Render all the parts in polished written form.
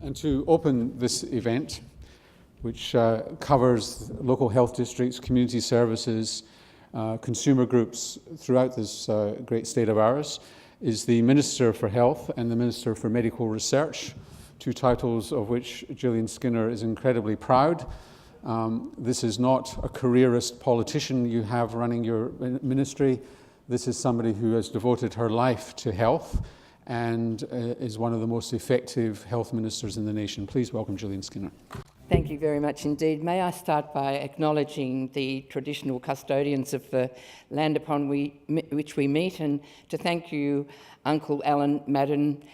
And to open this event, which covers local health districts, community services, consumer groups throughout this great state of ours, is the Minister for Health and the Minister for Medical Research, two titles of which Jillian Skinner is incredibly proud. This is not a careerist politician you have running your ministry. This is somebody who has devoted her life to health and is one of the most effective health ministers in the nation. Please welcome Jillian Skinner. Thank you very much indeed. May I start by acknowledging the traditional custodians of the land upon which we meet, and to thank you, Uncle Alan Madden,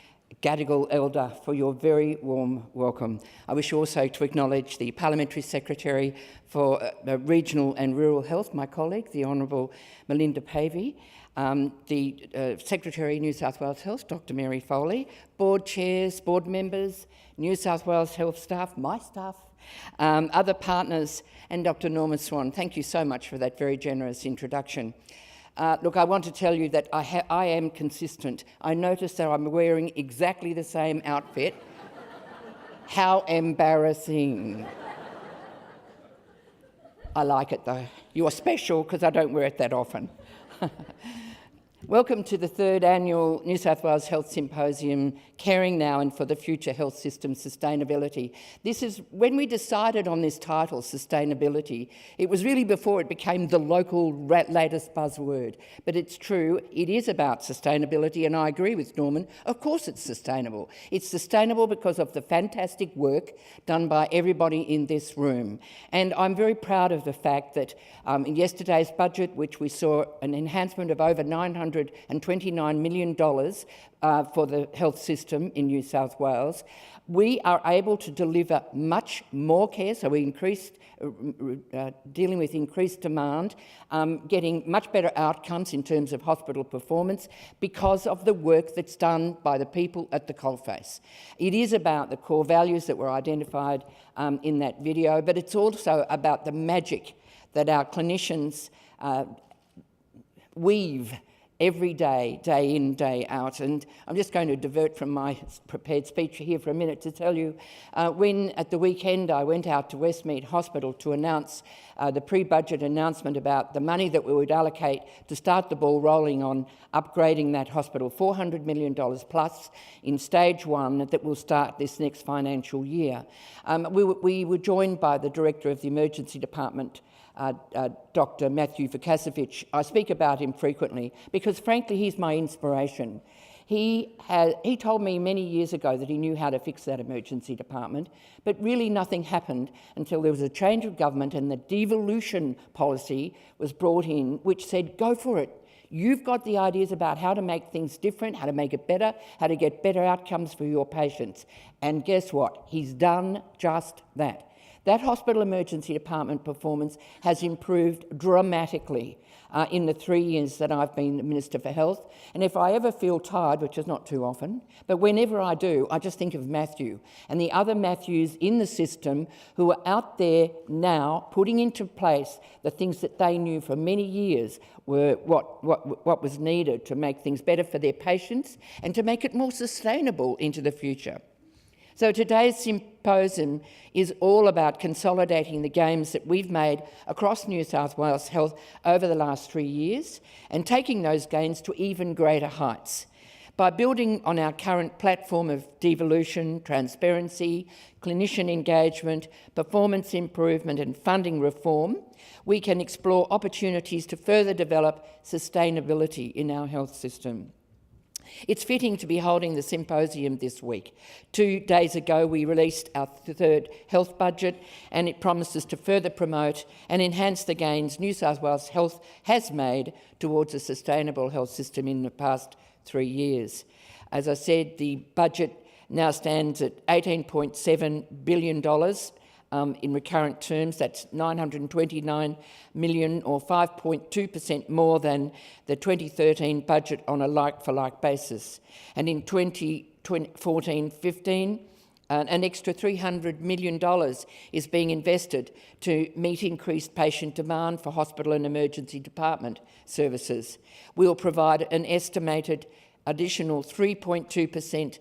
Gadigal Elder, for your very warm welcome. I wish also to acknowledge the Parliamentary Secretary for Regional and Rural Health, my colleague, the Honourable Melinda Pavey, the Secretary, New South Wales Health, Dr Mary Foley, board chairs, board members, New South Wales Health staff, my staff, other partners, and Dr Norma Swan. Thank you so much for that very generous introduction. Look, I want to tell you that I am consistent. I notice that I'm wearing exactly the same outfit. How embarrassing. I like it though. You're special because I don't wear it that often. Welcome to the third annual New South Wales Health Symposium, Caring Now and for the Future Health System Sustainability. This is, when we decided on this title, sustainability, it was really before it became the local latest buzzword. But it's true, it is about sustainability, and I agree with Norman. Of course it's sustainable. It's sustainable because of the fantastic work done by everybody in this room. And I'm very proud of the fact that in yesterday's budget, which we saw an enhancement of over $929 million for the health system in New South Wales, we are able to deliver much more care. So we increased, dealing with increased demand, getting much better outcomes in terms of hospital performance because of the work that's done by the people at the coalface. It is about the core values that were identified in that video, but it's also about the magic that our clinicians weave every day, day in, day out. And I'm just going to divert from my prepared speech here for a minute to tell you, when at the weekend I went out to Westmead Hospital to announce the pre-budget announcement about the money that we would allocate to start the ball rolling on upgrading that hospital, $400 million plus in stage one that will start this next financial year. We were joined by the Director of the Emergency Department, Dr. Matthew Vukasevich. I speak about him frequently because, frankly, he's my inspiration. He told me many years ago that he knew how to fix that emergency department, but really nothing happened until there was a change of government and the devolution policy was brought in, which said, go for it. You've got the ideas about how to make things different, how to make it better, how to get better outcomes for your patients. And guess what? He's done just that. That hospital emergency department performance has improved dramatically in the 3 years that I've been the Minister for Health. And if I ever feel tired, which is not too often, but whenever I do, I just think of Matthew and the other Matthews in the system who are out there now putting into place the things that they knew for many years were what was needed to make things better for their patients and to make it more sustainable into the future. So today's symposium is all about consolidating the gains that we've made across New South Wales Health over the last 3 years and taking those gains to even greater heights. By building on our current platform of devolution, transparency, clinician engagement, performance improvement and funding reform, we can explore opportunities to further develop sustainability in our health system. It's fitting to be holding the symposium this week. 2 days ago, we released our third health budget, and it promises to further promote and enhance the gains New South Wales Health has made towards a sustainable health system in the past 3 years. As I said, the budget now stands at $18.7 billion in recurrent terms. That's $929 million, or 5.2% more than the 2013 budget on a like-for-like basis. And in 2014-15, an extra $300 million is being invested to meet increased patient demand for hospital and emergency department services. We'll provide an estimated additional 3.2%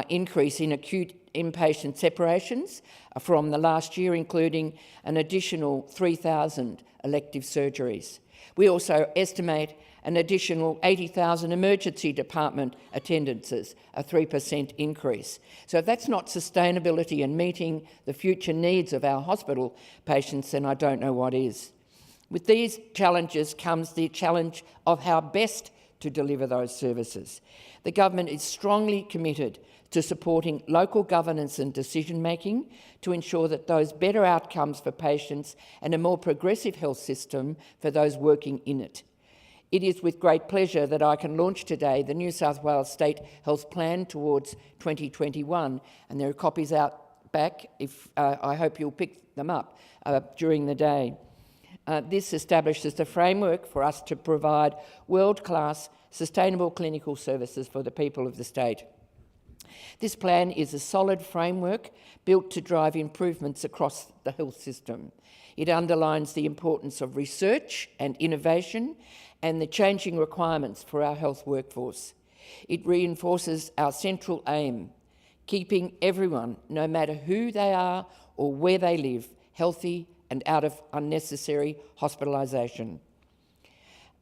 increase in acute inpatient separations from the last year, including an additional 3,000 elective surgeries. We also estimate an additional 80,000 emergency department attendances, a 3% increase. So if that's not sustainability and meeting the future needs of our hospital patients, then I don't know what is. With these challenges comes the challenge of how best to deliver those services. The government is strongly committed to supporting local governance and decision-making to ensure that those better outcomes for patients and a more progressive health system for those working in it. It is with great pleasure that I can launch today the New South Wales State Health Plan towards 2021, and there are copies out back. I hope you'll pick them up during the day. This establishes the framework for us to provide world-class, sustainable clinical services for the people of the state. This plan is a solid framework built to drive improvements across the health system. It underlines the importance of research and innovation and the changing requirements for our health workforce. It reinforces our central aim, keeping everyone, no matter who they are or where they live, healthy and out of unnecessary hospitalisation.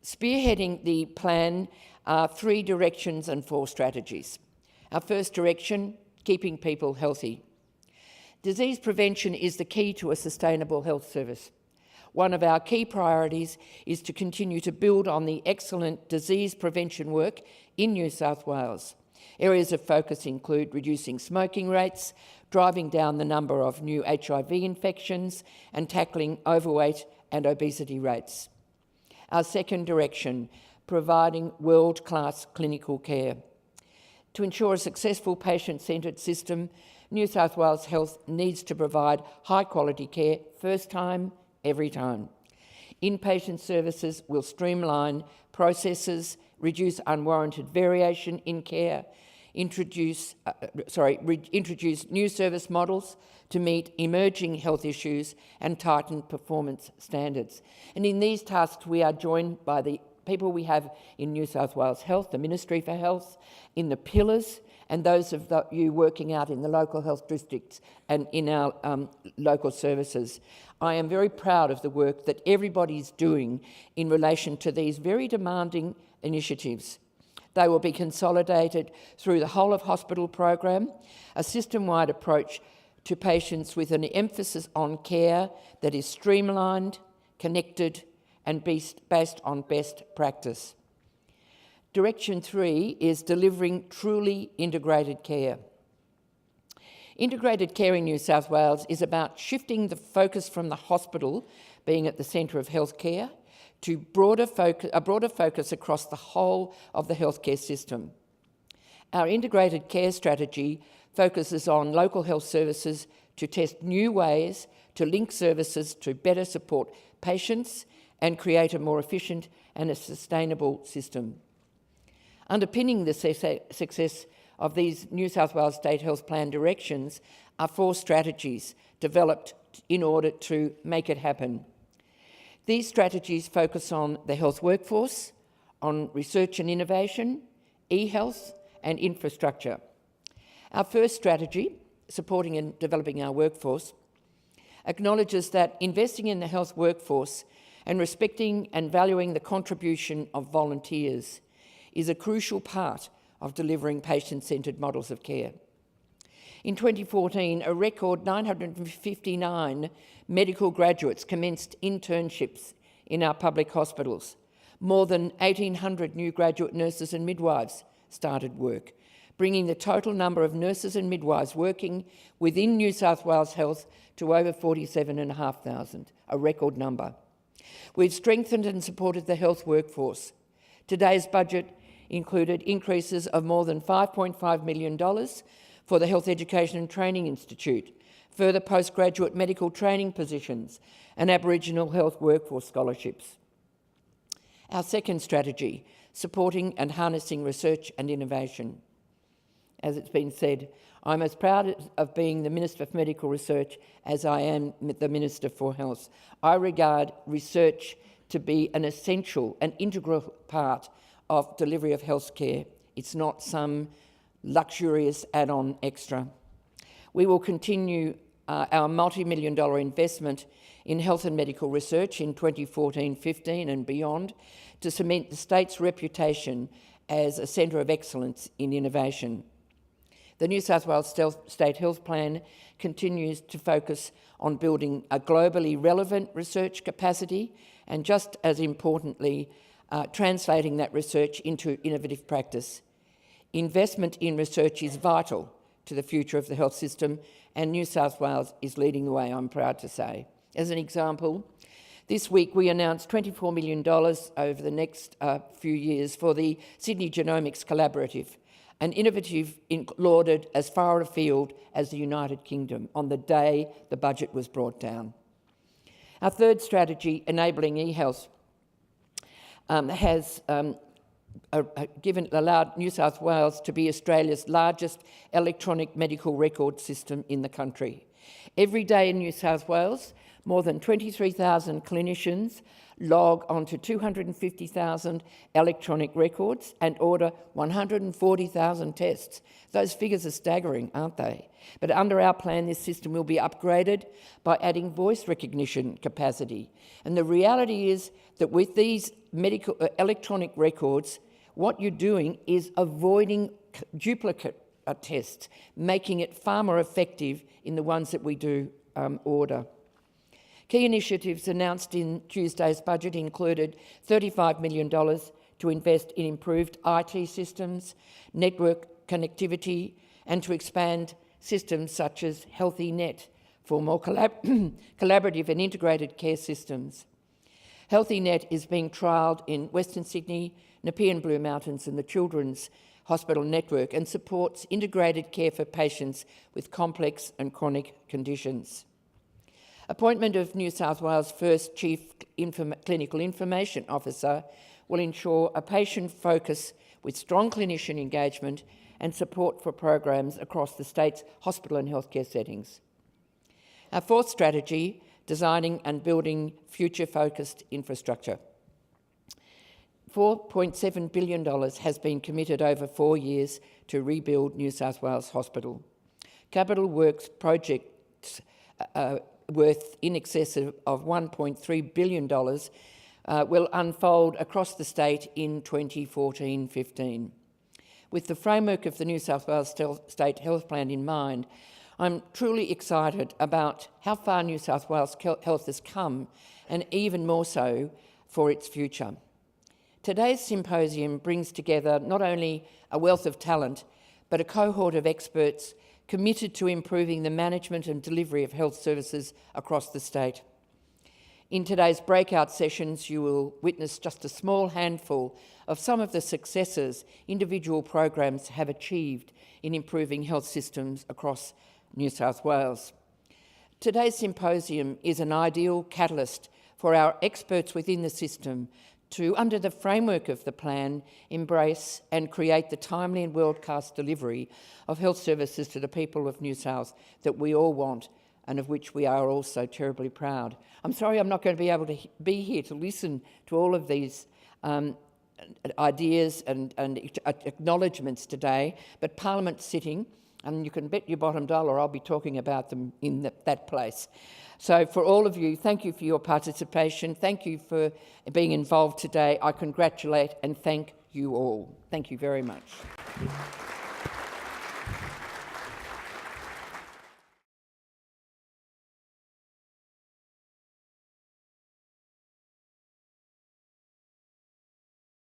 Spearheading the plan are 3 directions and 4 strategies. Our first direction, keeping people healthy. Disease prevention is the key to a sustainable health service. One of our key priorities is to continue to build on the excellent disease prevention work in New South Wales. Areas of focus include reducing smoking rates, driving down the number of new HIV infections, and tackling overweight and obesity rates. Our second direction, providing world-class clinical care. To ensure a successful patient-centred system, New South Wales Health needs to provide high-quality care first time, every time. Inpatient services will streamline processes, reduce unwarranted variation in care, introduce new service models to meet emerging health issues and tighten performance standards. And in these tasks, we are joined by the people we have in New South Wales Health, the Ministry for Health, in the pillars, and those of you working out in the local health districts and in our local services. I am very proud of the work that everybody's doing in relation to these very demanding initiatives. They will be consolidated through the whole of hospital program, a system-wide approach to patients with an emphasis on care that is streamlined, connected, and based on best practice. Direction 3 is delivering truly integrated care. Integrated care in New South Wales is about shifting the focus from the hospital being at the centre of healthcare to a broader focus across the whole of the healthcare system. Our integrated care strategy focuses on local health services to test new ways to link services to better support patients and create a more efficient and a sustainable system. Underpinning the success of these New South Wales State Health Plan directions are 4 strategies developed in order to make it happen. These strategies focus on the health workforce, on research and innovation, e-health and infrastructure. Our first strategy, supporting and developing our workforce, acknowledges that investing in the health workforce and respecting and valuing the contribution of volunteers is a crucial part of delivering patient-centred models of care. In 2014, a record 959 medical graduates commenced internships in our public hospitals. More than 1,800 new graduate nurses and midwives started work, bringing the total number of nurses and midwives working within New South Wales Health to over 47,500, a record number. We've strengthened and supported the health workforce. Today's budget included increases of more than $5.5 million for the Health Education and Training Institute, further postgraduate medical training positions and Aboriginal health workforce scholarships. Our second strategy, supporting and harnessing research and innovation. As it's been said, I'm as proud of being the Minister for Medical Research as I am the Minister for Health. I regard research to be an essential and integral part of delivery of health care. It's not some luxurious add-on extra. We will continue our multi-million-dollar investment in health and medical research in 2014-15 and beyond to cement the state's reputation as a centre of excellence in innovation. The New South Wales State Health Plan continues to focus on building a globally relevant research capacity and, just as importantly, translating that research into innovative practice. Investment in research is vital to the future of the health system, and New South Wales is leading the way, I'm proud to say. As an example, this week we announced $24 million over the next few years for the Sydney Genomics Collaborative, an innovative lauded as far afield as the United Kingdom on the day the budget was brought down. Our third strategy, enabling e-health, has allowed New South Wales to be Australia's largest electronic medical record system in the country. Every day in New South Wales, more than 23,000 clinicians log onto 250,000 electronic records and order 140,000 tests. Those figures are staggering, aren't they? But under our plan, this system will be upgraded by adding voice recognition capacity. And the reality is that with these medical electronic records, what you're doing is avoiding duplicate tests, making it far more effective in the ones that we do order. Key initiatives announced in Tuesday's budget included $35 million to invest in improved IT systems, network connectivity, and to expand systems such as HealthyNet for more collaborative and integrated care systems. HealthyNet is being trialled in Western Sydney, Nepean Blue Mountains and the Children's Hospital Network, and supports integrated care for patients with complex and chronic conditions. Appointment of New South Wales' first Chief Clinical Information Officer will ensure a patient focus with strong clinician engagement and support for programs across the state's hospital and healthcare settings. Our fourth strategy, designing and building future-focused infrastructure. $4.7 billion has been committed over 4 years to rebuild New South Wales Hospital. Capital works projects worth in excess of $1.3 billion will unfold across the state in 2014-15. With the framework of the New South Wales State Health Plan in mind, I'm truly excited about how far New South Wales Health has come, and even more so for its future. Today's symposium brings together not only a wealth of talent, but a cohort of experts committed to improving the management and delivery of health services across the state. In today's breakout sessions, you will witness just a small handful of some of the successes individual programs have achieved in improving health systems across New South Wales. Today's symposium is an ideal catalyst for our experts within the system to, under the framework of the plan, embrace and create the timely and world-class delivery of health services to the people of New South that we all want and of which we are also terribly proud. I'm sorry I'm not going to be able to be here to listen to all of these ideas and acknowledgements today, but Parliament's sitting, and you can bet your bottom dollar I'll be talking about them in that place. So for all of you, thank you for your participation. Thank you for being involved today. I congratulate and thank you all. Thank you very much.